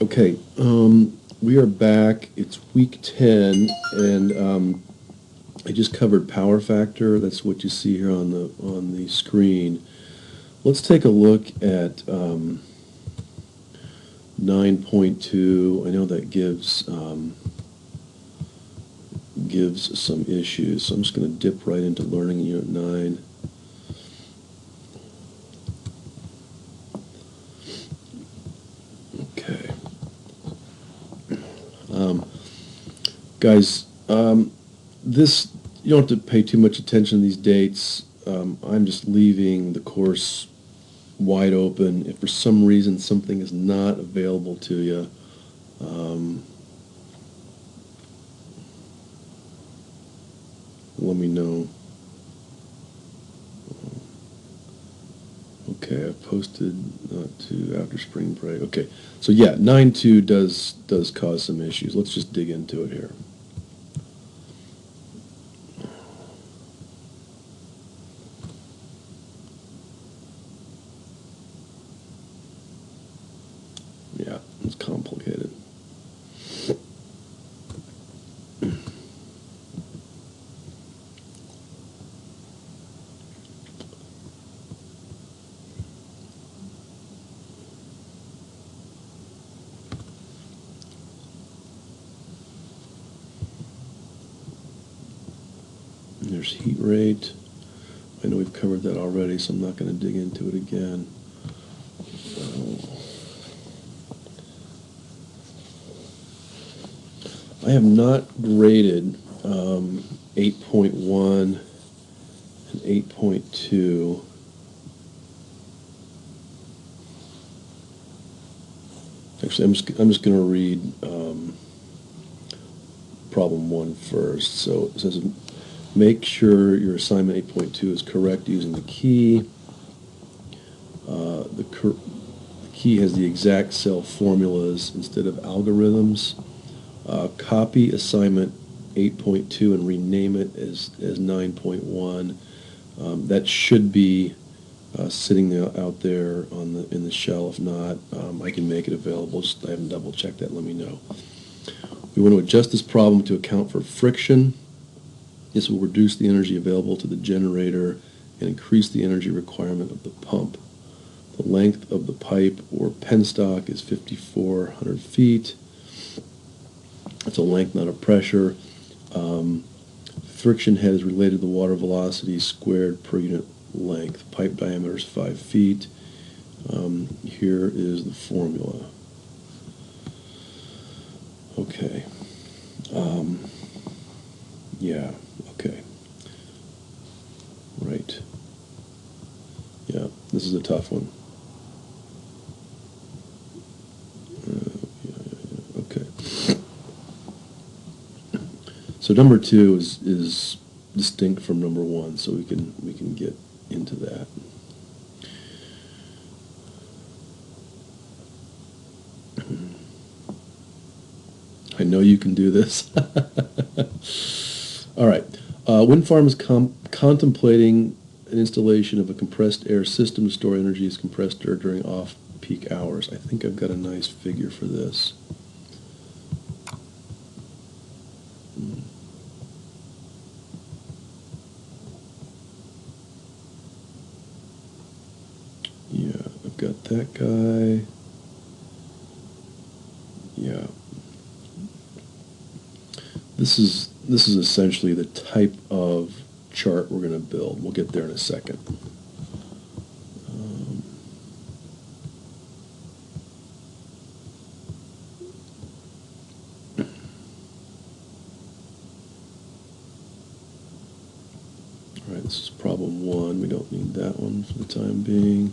Okay, we are back. It's week 10, and I just covered power factor. That's what you see here on the screen. Let's take a look at 9.2. I know that gives some issues, so I'm just going to dip right into learning unit 9. Okay. Guys, this, you don't have to pay too much attention to these dates. I'm just leaving the course wide open. If for some reason something is not available to you, let me know. Okay, I posted not to after spring break. Okay, so yeah, 9.2 does cause some issues. Let's just dig into it here. Yeah, it's complicated. There's heat rate. I know we've covered that already, so I'm not going to dig into it again. I have not graded 8.1 and 8.2. Actually, I'm just going to read problem 1 first. So it says, make sure your assignment 8.2 is correct using the key. The key has the exact cell formulas instead of algorithms. Copy assignment 8.2 and rename it as 9.1. That should be sitting out there in the shell. If not, I can make it available. Just I haven't double checked that. Let me know. We want to adjust this problem to account for friction. This will reduce the energy available to the generator and increase the energy requirement of the pump. The length of the pipe or penstock is 5,400 feet. It's a length, not a pressure. Friction head is related to the water velocity squared per unit length. Pipe diameter is 5 feet. Here is the formula. Okay. Yeah, okay. Right. Yeah, this is a tough one. Okay. So number 2 is distinct from number 1, so we can get into that. I know you can do this. All right. Wind farm is contemplating an installation of a compressed air system to store energy as compressed air during off-peak hours. I think I've got a nice figure for this. Yeah, I've got that guy. Yeah. This is essentially the type of chart we're going to build. We'll get there in a second. All right, this is problem 1. We don't need that one for the time being.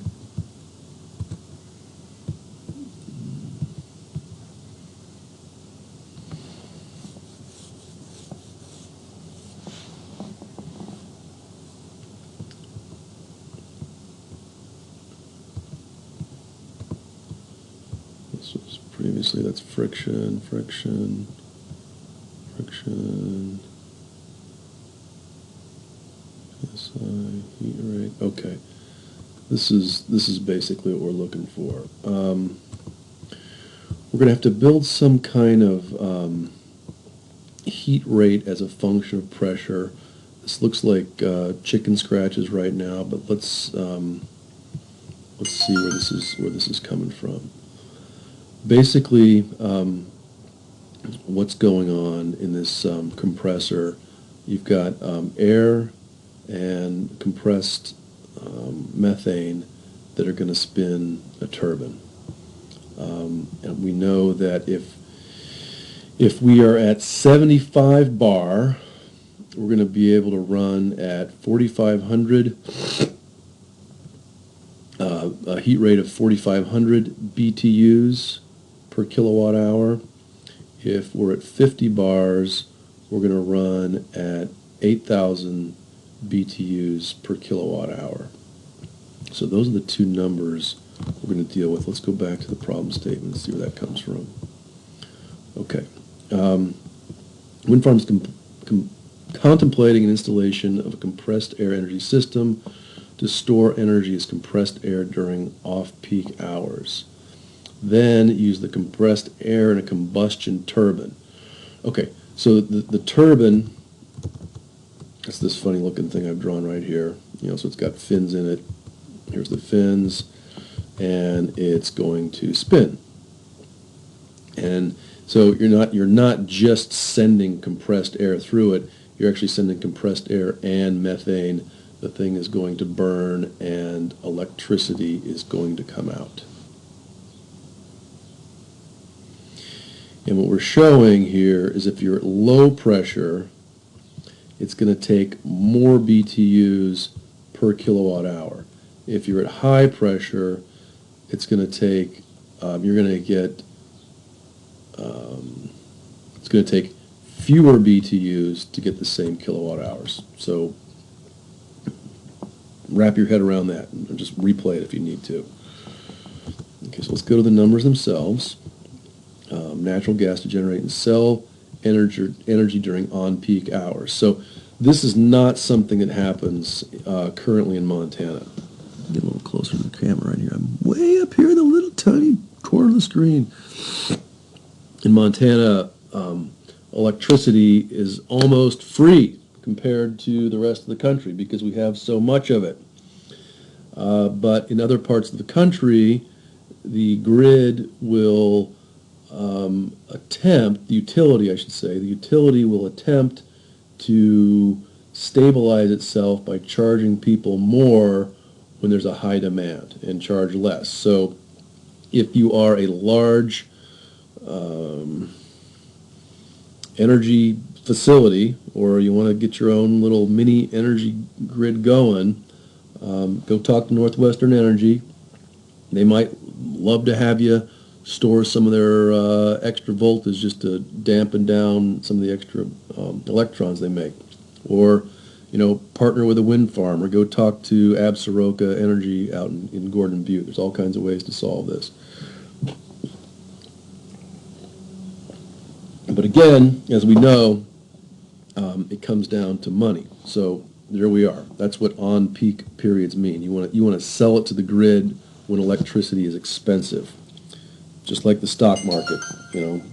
This was previously, that's friction. PSI, heat rate. Okay. This is basically what we're looking for. we're going to have to build some kind of heat rate as a function of pressure. This looks like chicken scratches right now, but let's see where this is coming from. Basically, what's going on in this compressor? You've got air and compressed methane that are going to spin a turbine. And we know that if we are at 75 bar, we're going to be able to run at 4,500, a heat rate of 4,500 BTUs per kilowatt hour. If we're at 50 bars, we're going to run at 8,000 BTUs per kilowatt hour. So those are the two numbers we're going to deal with. Let's go back to the problem statement and see where that comes from. Okay. Wind farms contemplating an installation of a compressed air energy system to store energy as compressed air during off-peak hours. Then use the compressed air in a combustion turbine. Okay, so the turbine, that's this funny looking thing I've drawn right here. So it's got fins in it. Here's the fins, and it's going to spin. And so you're not just sending compressed air through it, you're actually sending compressed air and methane. The thing is going to burn and electricity is going to come out. And what we're showing here is if you're at low pressure, it's going to take more BTUs per kilowatt hour. If you're at high pressure, it's going to take, you're going to get, it's going to take fewer BTUs to get the same kilowatt hours. So wrap your head around that and just replay it if you need to. Okay, so let's go to the numbers themselves. Natural gas to generate and sell energy during on-peak hours. So this is not something that happens currently in Montana. Get a little closer to the camera right here. I'm way up here in the little tiny corner of the screen. In Montana, electricity is almost free compared to the rest of the country because we have so much of it. But in other parts of the country, the grid will the utility will attempt to stabilize itself by charging people more when there's a high demand and charge less. So if you are a large energy facility or you want to get your own little mini energy grid going, go talk to Northwestern Energy. They might love to have you store some of their extra voltage just to dampen down some of the extra electrons they make. Or, partner with a wind farm or go talk to Soroka Energy out in Gordon Butte. There's all kinds of ways to solve this. But again, as we know, it comes down to money. So there we are. That's what on-peak periods mean. You want to sell it to the grid when electricity is expensive. Just like the stock market,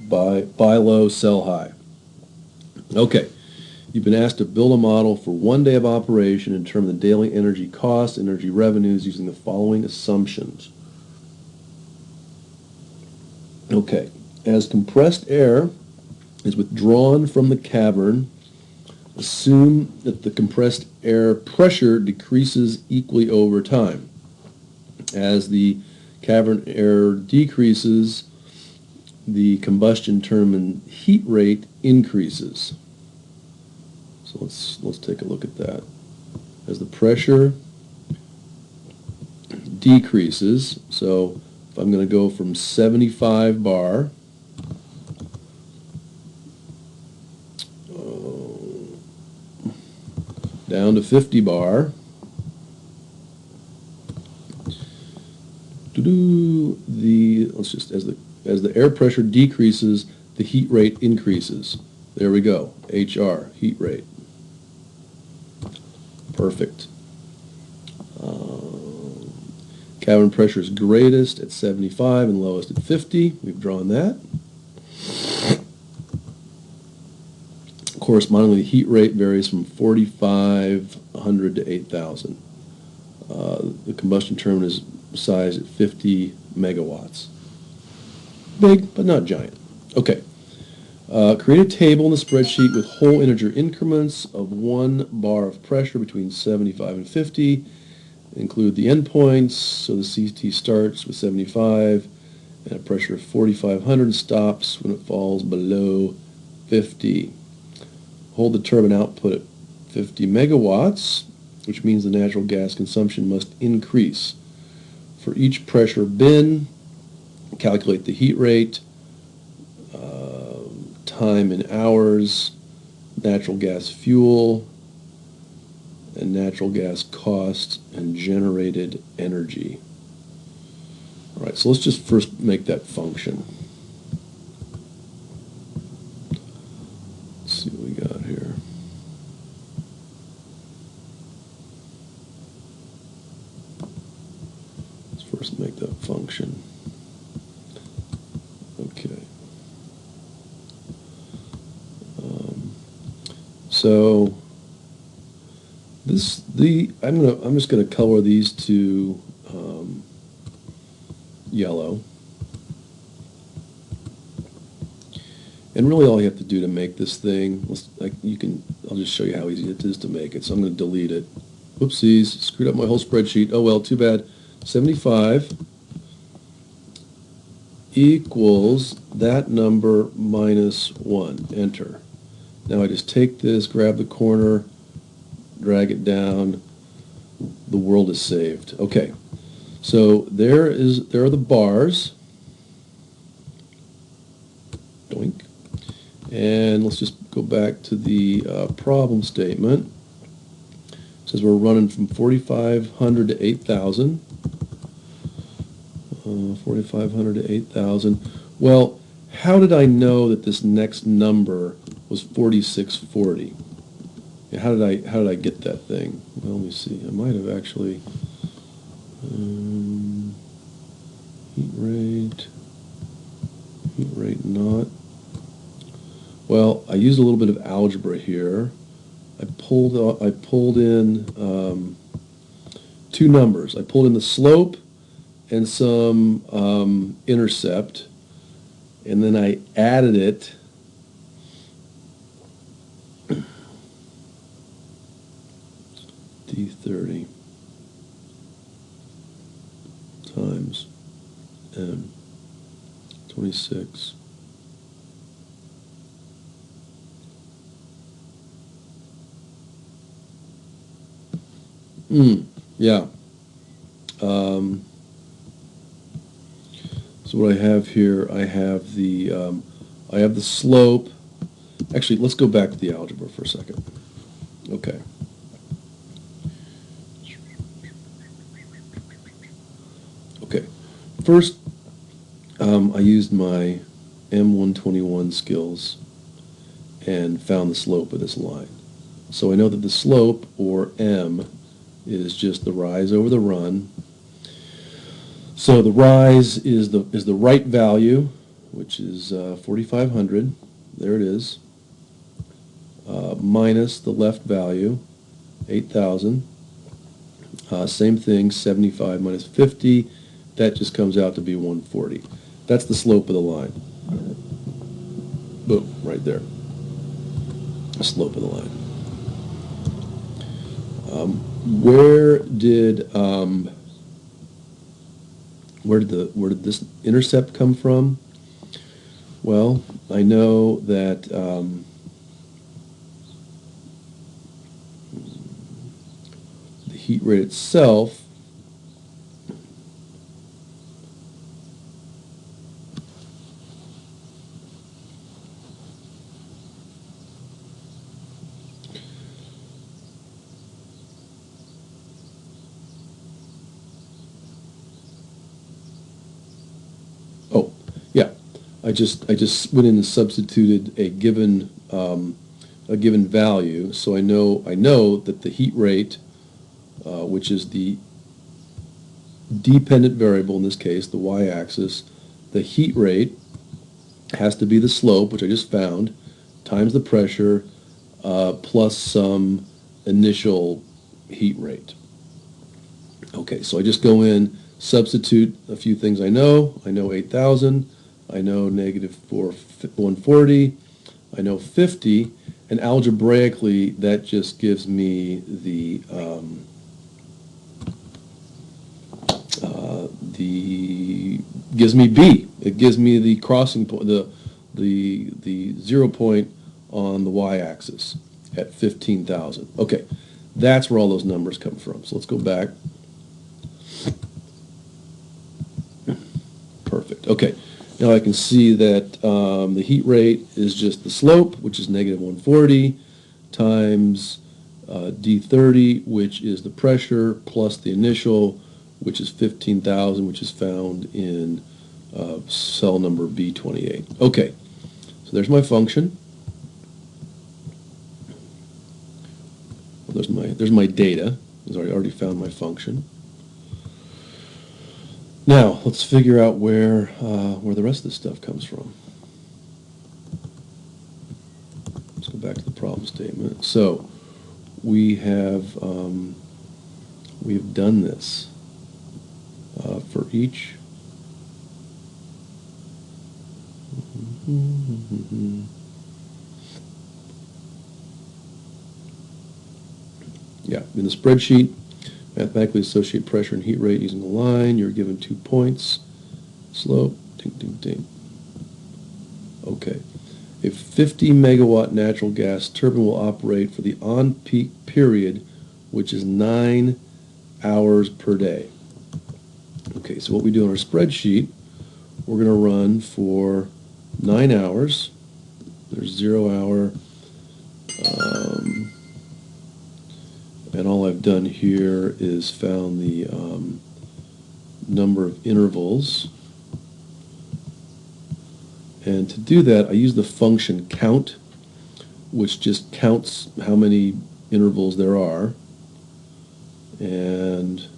buy low, sell high. Okay, you've been asked to build a model for 1 day of operation and determine the daily energy costs, energy revenues using the following assumptions. Okay, as compressed air is withdrawn from the cavern, assume that the compressed air pressure decreases equally over time. As the cavern air decreases, the combustion turbine heat rate increases. So let's take a look at that. As the pressure decreases, so if I'm going to go from 75 bar down to 50 bar, as the air pressure decreases, the heat rate increases. There we go. HR, heat rate. Perfect. Cabin pressure is greatest at 75 and lowest at 50. We've drawn that. Correspondingly, the heat rate varies from 4,500 to 8,000. The combustion turbine is sized at 50 megawatts. Big, but not giant. Okay. Create a table in the spreadsheet with whole integer increments of 1 bar of pressure between 75 and 50. Include the endpoints, so the CT starts with 75 and a pressure of 4,500 and stops when it falls below 50. Hold the turbine output at 50 megawatts, which means the natural gas consumption must increase. For each pressure bin, calculate the heat rate, time in hours, natural gas fuel, and natural gas cost, and generated energy. All right, so let's just first make that function. Let's see what we got here. Let's first make that function. Okay. So I'm just gonna color these to yellow, and really all you have to do to make this thing, I'll just show you how easy it is to make it. So I'm going to delete it. Whoopsies, screwed up my whole spreadsheet. Oh well, too bad. 75 equals that number minus 1. Enter. Now I just take this, grab the corner, drag it down. The world is saved. Okay, so there are the bars. Doink. And let's just go back to the problem statement. It says we're running from 4,500 to 8,000. 4,500 to 8,000. Well, how did I know that this next number was 4,640? How did I get that thing? Well, let me see. I might have actually heat rate not. Well, I used a little bit of algebra here. I pulled in two numbers. I pulled in the slope and some intercept, and then I added it. D30 times N 26. Yeah. So what I have here, I have the slope. Actually, let's go back to the algebra for a second. Okay. Okay. First, I used my M121 skills and found the slope of this line. So I know that the slope, or M, is just the rise over the run. So the rise is the right value, which is 4,500. There it is. Minus the left value, 8,000. Same thing, 75 minus 50. That just comes out to be 140. That's the slope of the line. Boom, right there. The slope of the line. Where did this intercept come from? Well, I know that the heat rate itself I just went in and substituted a given value, so I know that the heat rate, which is the dependent variable, in this case, the y-axis. The heat rate has to be the slope, which I just found, times the pressure, plus some initial heat rate. Okay, so I just go in, substitute a few things I know. I know 8,000. I know negative 140. I know 50. And algebraically, that just gives me the gives me B. It gives me the crossing point, the 0 point on the y-axis at 15,000. Okay, that's where all those numbers come from. So let's go back. Perfect. Okay, now I can see that the heat rate is just the slope, which is negative 140, times D30, which is the pressure, plus the initial, which is 15,000, which is found in cell number B28. Okay, so there's my function. There's my data. I already found my function. Now let's figure out where the rest of this stuff comes from. Let's go back to the problem statement. So we've done this for each. Yeah, in the spreadsheet, mathematically associate pressure and heat rate using a line. You're given 2 points. Slope, ding, ding, ding. Okay. A 50 megawatt natural gas turbine will operate for the on-peak period, which is 9 hours per day. Okay, so what we do in our spreadsheet, we're going to run for 9 hours. There's 0 hour. And all I've done here is found the number of intervals. And to do that, I use the function count, which just counts how many intervals there are. And,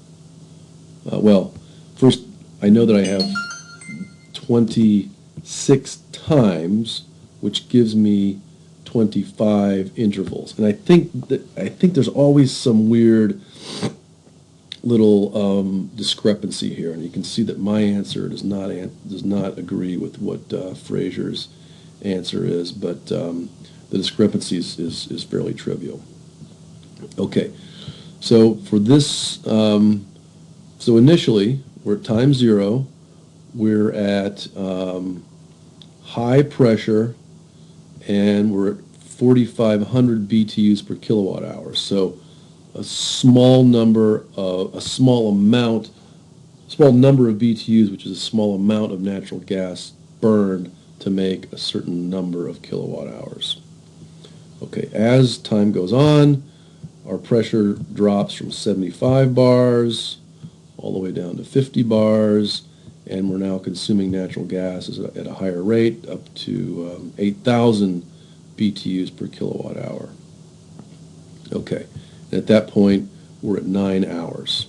well, first, I know that I have 26 times, which gives me 25 intervals. And I think there's always some weird little discrepancy here, and you can see that my answer does not agree with what Fraser's answer is, but the discrepancy is fairly trivial. Okay, so for this, so initially we're at time 0, we're at high pressure, and we're at 4,500 BTUs per kilowatt hour. So a small number of BTUs, which is a small amount of natural gas burned to make a certain number of kilowatt hours. Okay, as time goes on, our pressure drops from 75 bars all the way down to 50 bars, and we're now consuming natural gas at a higher rate, up to 8,000 BTUs per kilowatt hour. Okay, and at that point, we're at 9 hours.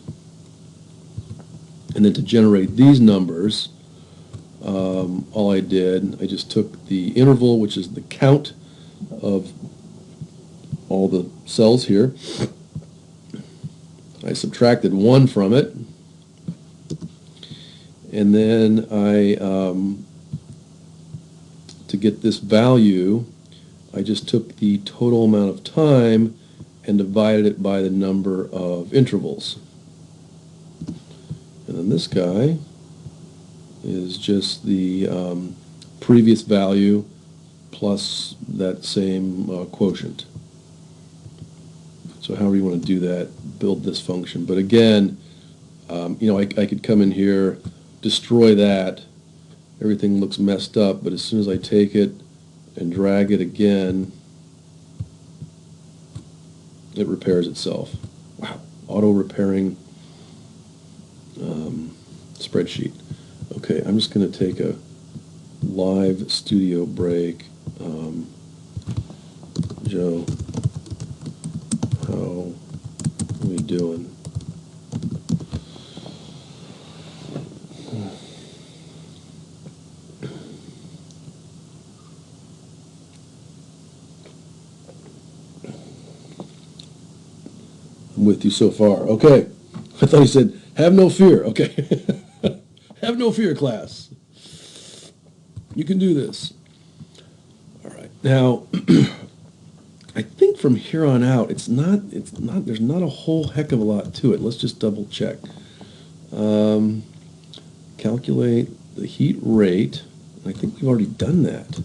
And then to generate these numbers, all I just took the interval, which is the count of all the cells here. I subtracted 1 from it. And then to get this value, I just took the total amount of time and divided it by the number of intervals. And then this guy is just the previous value plus that same quotient. So however you want to do that, build this function. But again, I could come in here, destroy that, everything looks messed up, but as soon as I take it and drag it again, it repairs itself. Wow, auto-repairing spreadsheet. Okay, I'm just going to take a live studio break. Joe, how are we doing? I'm with you so far. Okay. I thought he said, have no fear. Okay. Have no fear, class. You can do this. All right. Now, I think from here on out, there's not a whole heck of a lot to it. Let's just double check. Um, Calculate the heat rate. I think we've already done that.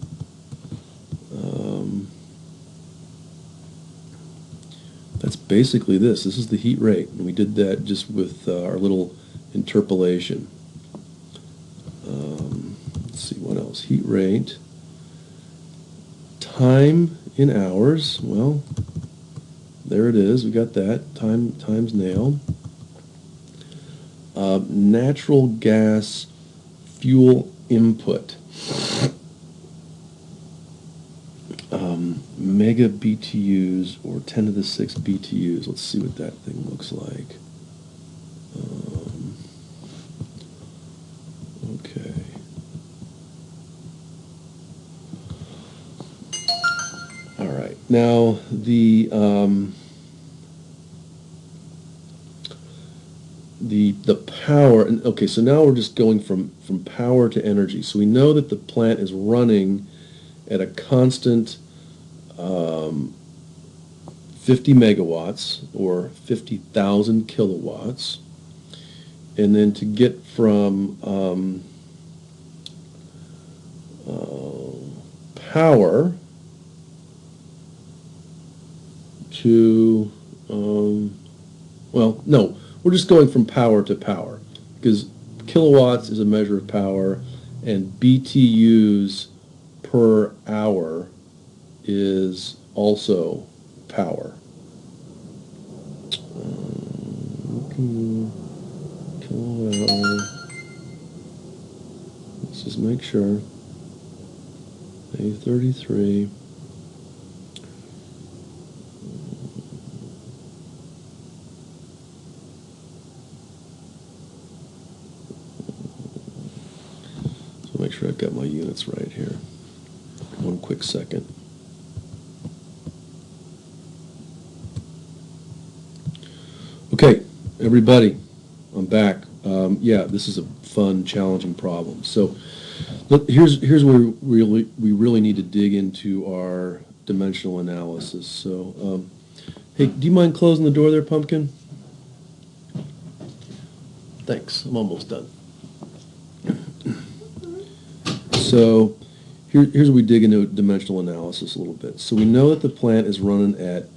That's basically this. This is the heat rate, and we did that just with our little interpolation. Let's see, what else? Heat rate. Time in hours. Well, there it is. We got that. Time's nailed. Natural gas fuel input. Mega BTUs or 10 to the 6 BTUs. Let's see what that thing looks like. Okay. All right. Now the power. And okay, so now we're just going from power to energy. So we know that the plant is running at a constant 50 megawatts or 50,000 kilowatts. And then to get from power to, well, no, we're just going from power to power because kilowatts is a measure of power and BTUs per hour is also power. Kilowatt hour. Let's just make sure. A33. So make sure I've got my units right here. One quick second. Okay, everybody, I'm back. Yeah, this is a fun, challenging problem. So here's where we really need to dig into our dimensional analysis. So, hey, do you mind closing the door there, Pumpkin? Thanks. I'm almost done. So here's where we dig into dimensional analysis a little bit. So we know that the plant is running at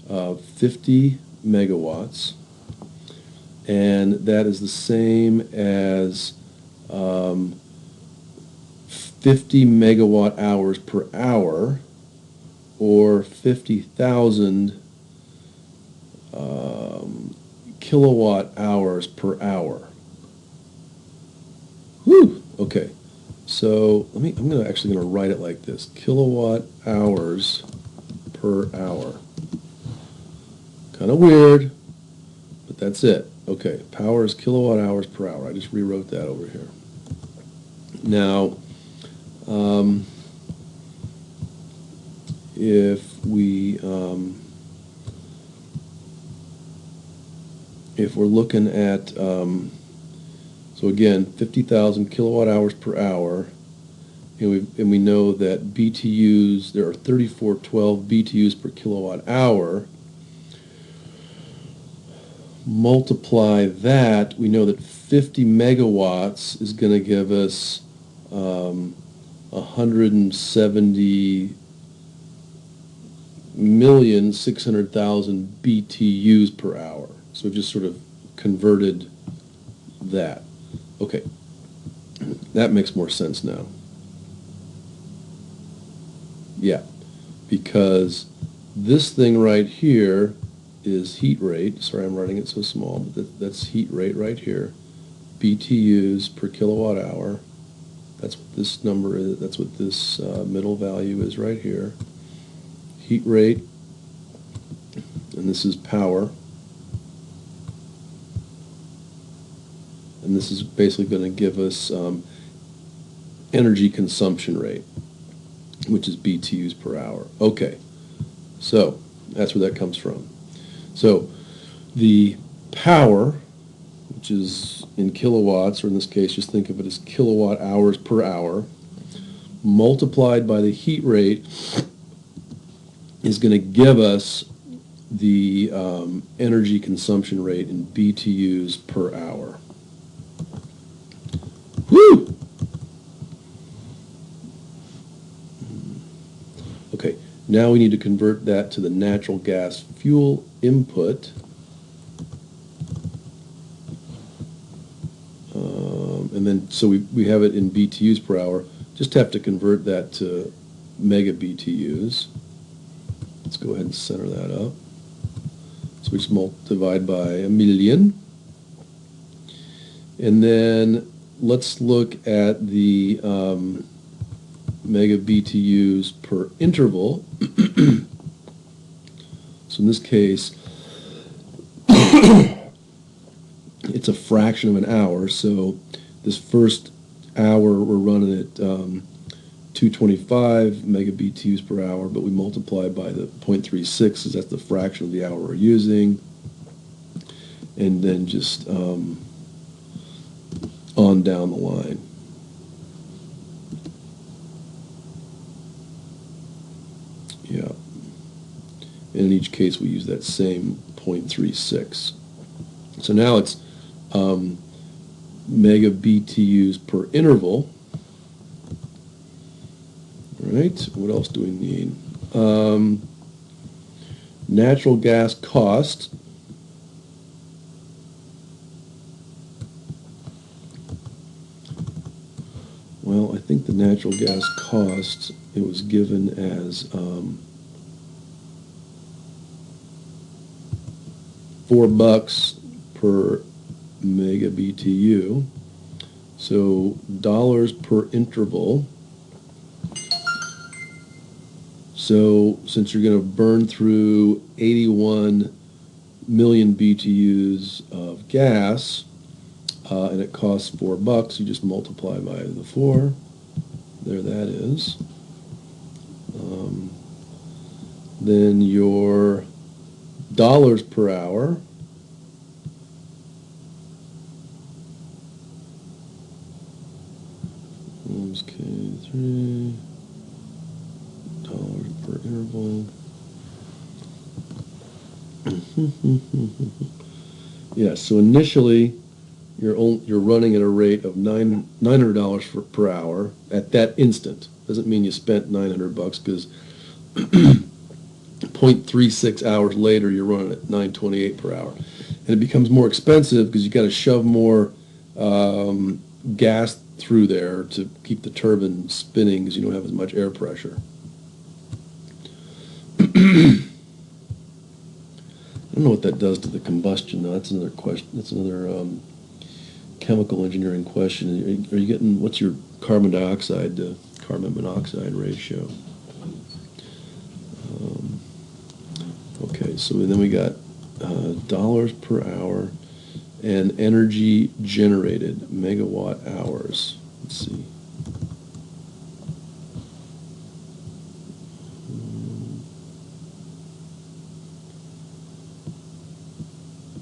50 megawatts. And that is the same as 50 megawatt hours per hour, or 50,000 kilowatt hours per hour. Whew! Okay, so I'm actually gonna write it like this: kilowatt hours per hour. Kind of weird, but that's it. Okay, power is kilowatt hours per hour. I just rewrote that over here. Now, if we're looking at, so again, 50,000 kilowatt hours per hour, and we know that BTUs, there are 3412 BTUs per kilowatt hour. Multiply that, we know that 50 megawatts is going to give us 170,600,000 BTUs per hour. So we've just sort of converted that. Okay, that makes more sense now. Yeah, because this thing right here is heat rate. Sorry, I'm writing it so small, but that's heat rate right here. BTUs per kilowatt hour. That's what this number is. That's what this middle value is right here. Heat rate, and this is power. And this is basically going to give us energy consumption rate, which is BTUs per hour. Okay, so that's where that comes from. So the power, which is in kilowatts, or in this case, just think of it as kilowatt hours per hour, multiplied by the heat rate is going to give us the energy consumption rate in BTUs per hour. Woo! Okay, now we need to convert that to the natural gas fuel input. And then, so we have it in BTUs per hour. Just have to convert that to mega BTUs. Let's go ahead and center that up. So we just divide by a million. And then let's look at the mega BTUs per interval. So in this case, it's a fraction of an hour. So this first hour we're running at 225 mega BTUs per hour, but we multiply by the 0.36 because that's the fraction of the hour we're using. And then just on down the line. Yeah. And in each case we use that same 0.36. So now it's mega BTUs per interval. All right, what else do we need? Natural gas cost. Well, I think the natural gas cost, it was given as $4 per mega BTU. So dollars per interval. So since you're going to burn through 81 million BTUs of gas, and it costs $4, you just multiply by the 4. There that is. Then your dollars per hour. Okay, $3 per interval. Yeah, so initially you're running at a rate of $900 per hour at that instant. Doesn't mean you spent $900 because 0.36 hours later you're running at $928 per hour, and it becomes more expensive because you got to shove more gas through there to keep the turbine spinning because you don't have as much air pressure. I don't know what that does to the combustion, though. That's another question. That's another chemical engineering question. Are you getting, what's your carbon dioxide to carbon monoxide ratio? Okay, so then we got dollars per hour and energy generated, megawatt hours. Let's see.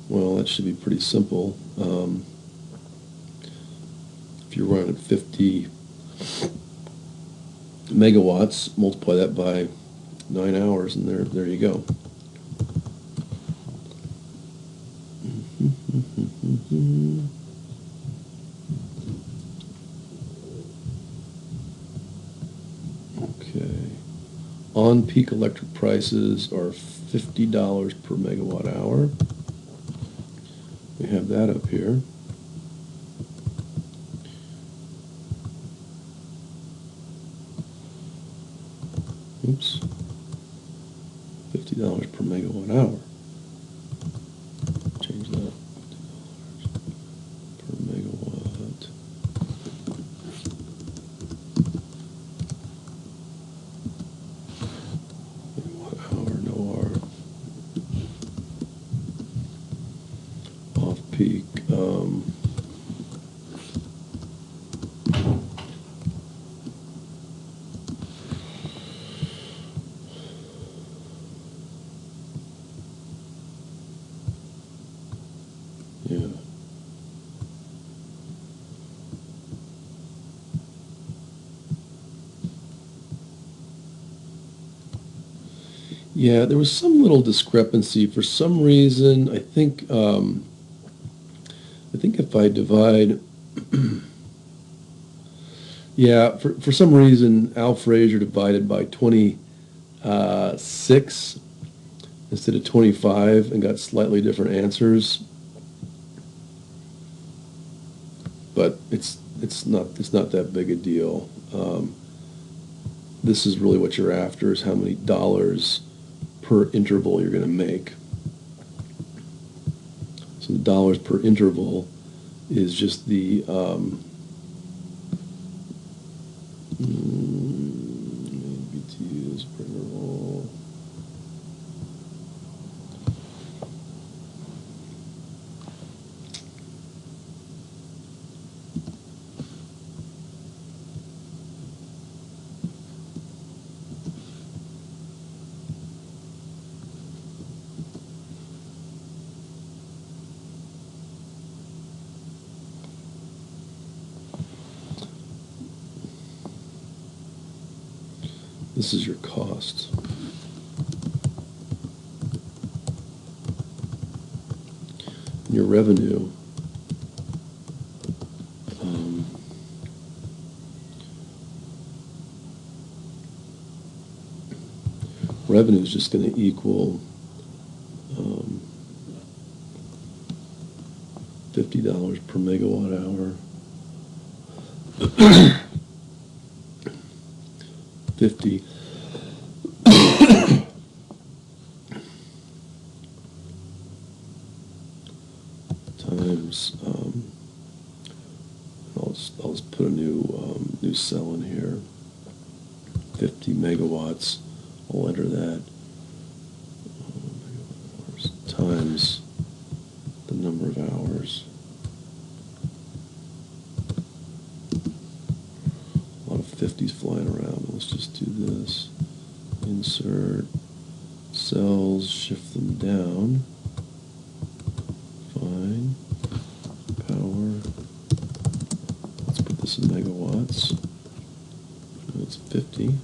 Well, that should be pretty simple. If you're running at 50 megawatts, multiply that by 9 hours, and there you go. Okay. On-peak electric prices are $50 per megawatt hour. We have that up here. Oops. $50 per megawatt hour. Change that. $50 per megawatt. Megawatt hour, no R. Off peak. Yeah, there was some little discrepancy. For some reason, I think if I divide, yeah, for some reason, Al Frazier divided by 26 instead of 25 and got slightly different answers. But it's not that big a deal. This is really what you're after, is how many dollars per interval you're going to make. So the dollars per interval is just the BTUs per interval. This is your cost. Your revenue. Revenue is just going to equal $50 per megawatt hour. 50 times, I'll just put a new cell in here. 50 megawatts. I'll enter that. Times the number of hours. A lot of 50s flying around. Let's just do this. Insert cells, shift them down. Fine. Power. Let's put this in megawatts. That's 50.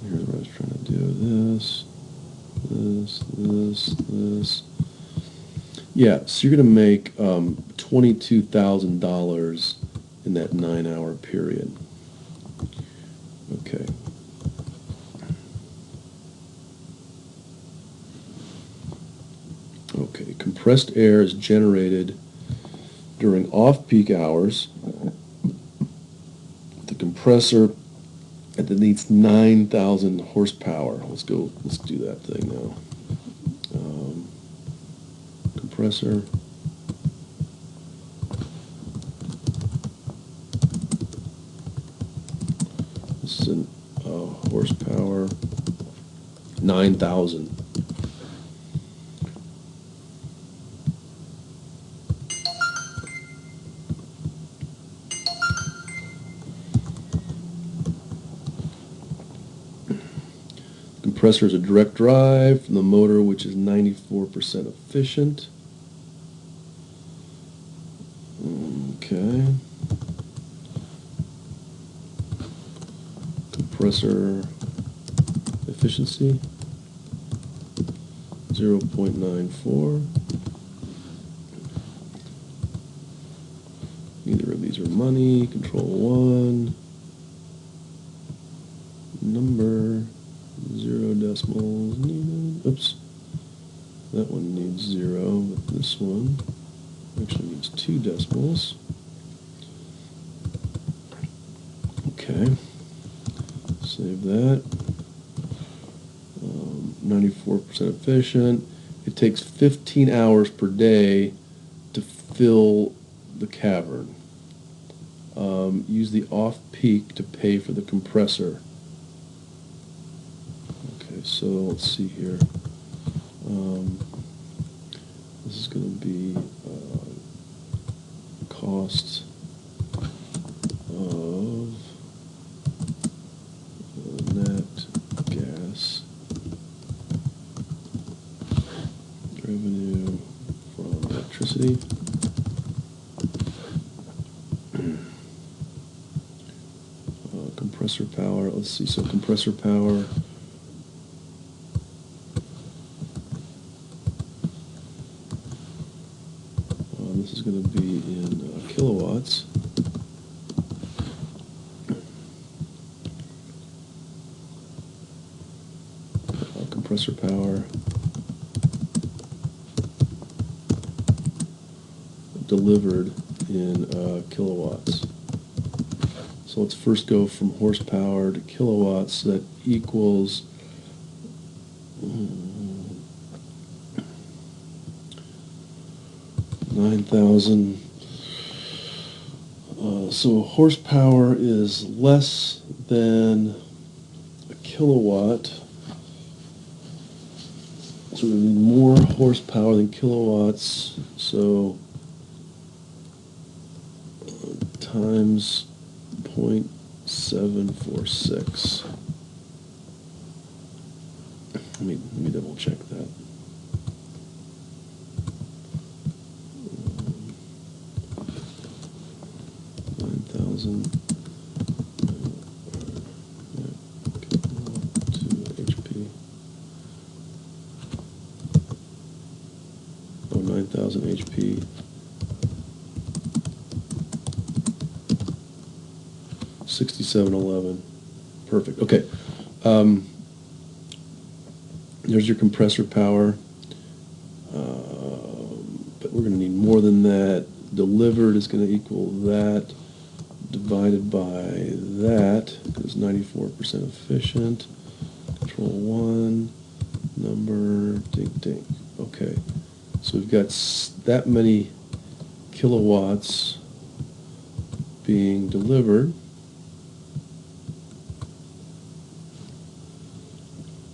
Here's what I was trying to do. This. Yeah, so you're going to make $22,000 in that 9-hour period. Okay. Okay, compressed air is generated during off-peak hours. The compressor that needs 9,000 horsepower. Let's do that thing now. Compressor. This is an horsepower. 9,000. Compressor is a direct drive from the motor, which is 94% efficient. Okay. Compressor efficiency 0.94. Neither of these are money. Control 1. Number 0 decimals needed. Oops. That one needs 0, but this one actually needs 2 decimals. Okay. Save that. 94% efficient. It takes 15 hours per day to fill the cavern. Use the off-peak to pay for the compressor. Okay, so let's see here. This is going to be cost of net gas revenue from electricity. Compressor power, let's see, so compressor power, this is going to be in kilowatts. Compressor power delivered in kilowatts. So let's first go from horsepower to kilowatts. That equals 9,000. So horsepower is less than a kilowatt. So we need more horsepower than kilowatts. So times 0.746. Let me double check that. 9,000 to HP. Oh, 9,000 HP. 6711. Perfect. Okay. There's your compressor power. But we're going to need more than that. Delivered is going to equal that divided by that, because 94% efficient. Control 1, number, ding, ding. Okay. So we've got that many kilowatts being delivered.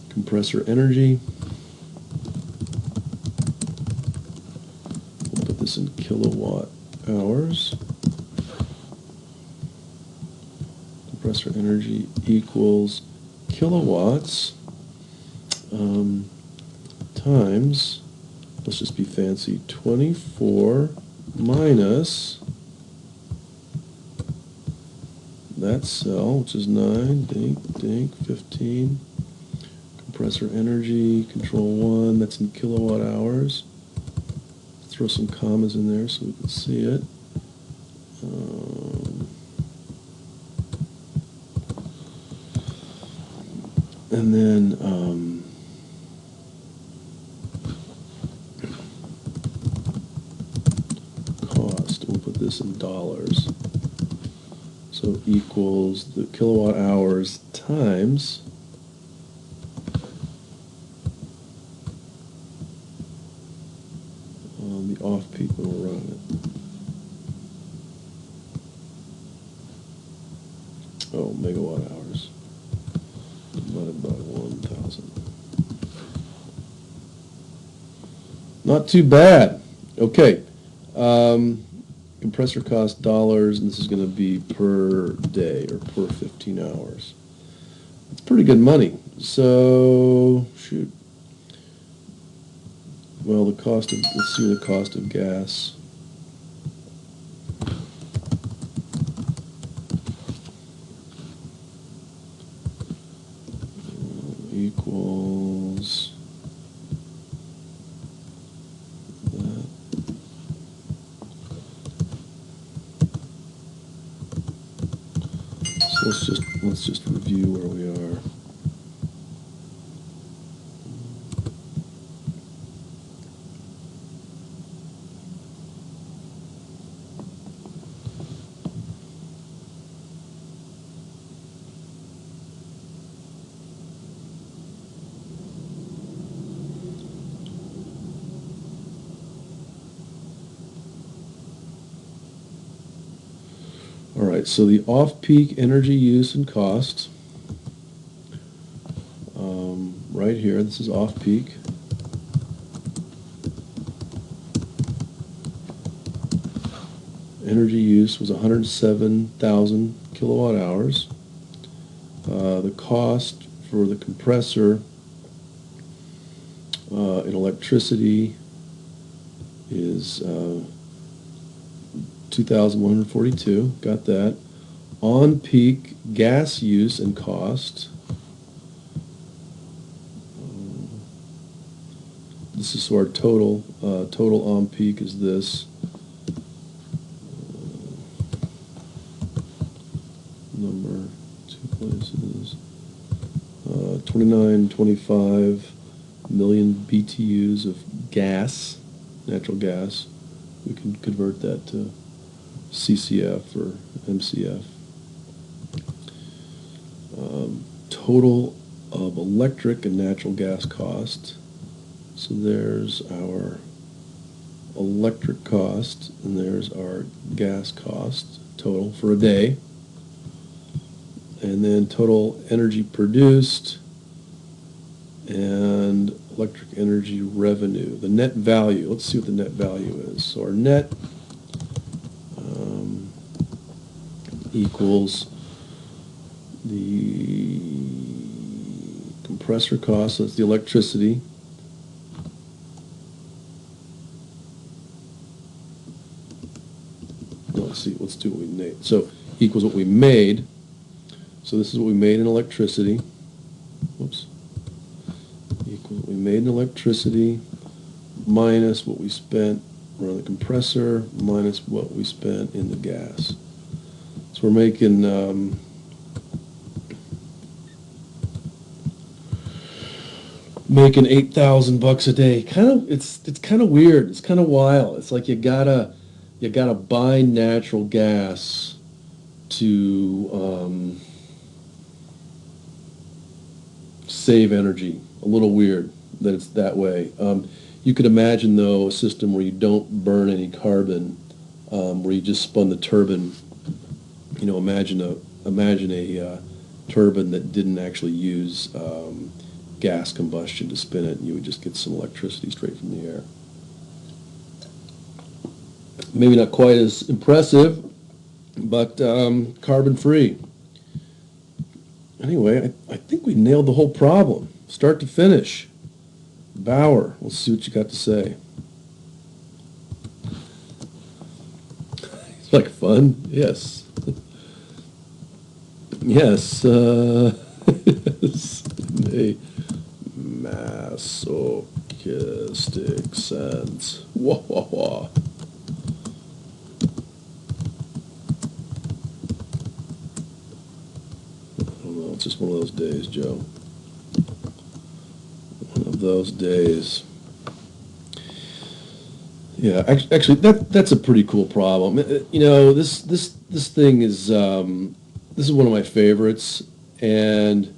Compressor energy, we'll put this in kilowatt hours. Compressor energy equals kilowatts times, let's just be fancy, 24 minus that cell, which is 9, dink, 15. Compressor energy, control 1, that's in kilowatt hours. Throw some commas in there so we can see it. And then cost, we'll put this in dollars. So equals the kilowatt hours times the off-peak when we're running it. Oh, megawatt hours divided by 1,000. Not too bad. Okay. Compressor cost dollars, and this is going to be per day or per 15 hours. It's pretty good money. So, shoot. Well, the cost of, let's see the cost of gas. Equals that. So let's just review where we are. All right, so the off-peak energy use and cost, right here, this is off-peak. Energy use was 107,000 kilowatt hours. The cost for the compressor in electricity is 2,142. Got that. On peak gas use and cost. This is our total on peak is this. Number two places. 29.25 million BTUs of gas, natural gas. We can convert that to CCF or MCF. Total of electric and natural gas cost. So there's our electric cost, and there's our gas cost total for a day. And then total energy produced and electric energy revenue. The net value, let's see what the net value is. So our net equals the compressor cost, so that's the electricity, let's do what we made. So equals what we made. So this is what we made in electricity. Whoops. Equals what we made in electricity minus what we spent around the compressor minus what we spent in the gas. So we're making making $8,000 a day. It's kind of weird. It's kind of wild. It's like you gotta buy natural gas to save energy. A little weird that it's that way. You could imagine though a system where you don't burn any carbon, where you just spun the turbine. You know, imagine a turbine that didn't actually use gas combustion to spin it, and you would just get some electricity straight from the air. Maybe not quite as impressive, but carbon-free. Anyway, I think we nailed the whole problem, start to finish. Bauer, let's see what you got to say. It's like fun, yes. Yes, yes, in a masochistic sense. Wah, wah, wah. I don't know, it's just one of those days, Joe. One of those days. Yeah, actually, that's a pretty cool problem. You know, this thing is this is one of my favorites, and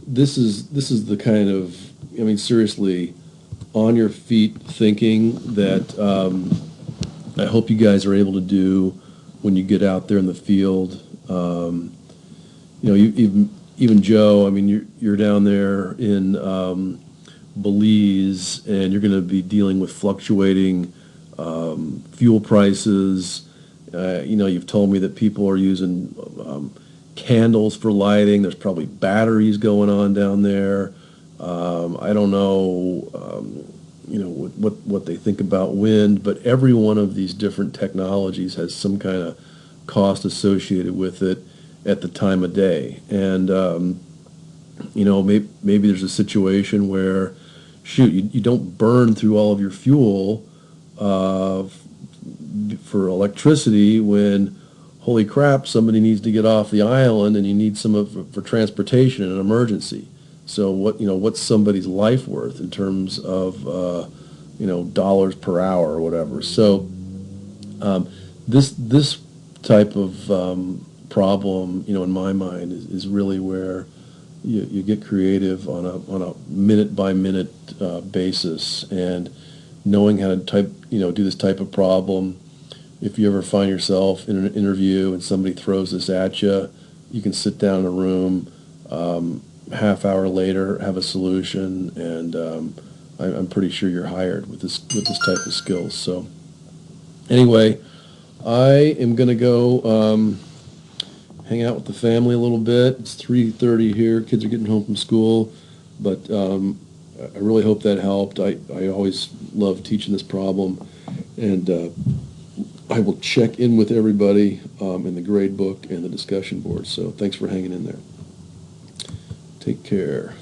this is the kind of, I mean, seriously, on your feet thinking that I hope you guys are able to do when you get out there in the field. You know, even Joe, I mean, you're down there in Belize, and you're going to be dealing with fluctuating fuel prices. You know, you've told me that people are using candles for lighting. There's probably batteries going on down there. I don't know, you know, what they think about wind, but every one of these different technologies has some kind of cost associated with it at the time of day. And, you know, maybe there's a situation where, shoot, you don't burn through all of your fuel for electricity when, holy crap, somebody needs to get off the island and you need some of for transportation in an emergency. So what's somebody's life worth in terms of you know, dollars per hour or whatever. So this type of problem, you know, in my mind is really where you get creative on a minute by minute basis, and knowing how to do this type of problem. If you ever find yourself in an interview and somebody throws this at you, you can sit down in a room, half hour later, have a solution, and I'm pretty sure you're hired with this type of skills. So anyway, I am going to go hang out with the family a little bit. It's 3:30 here. Kids are getting home from school, but I really hope that helped. I always love teaching this problem, and I will check in with everybody in the grade book and the discussion board. So thanks for hanging in there. Take care.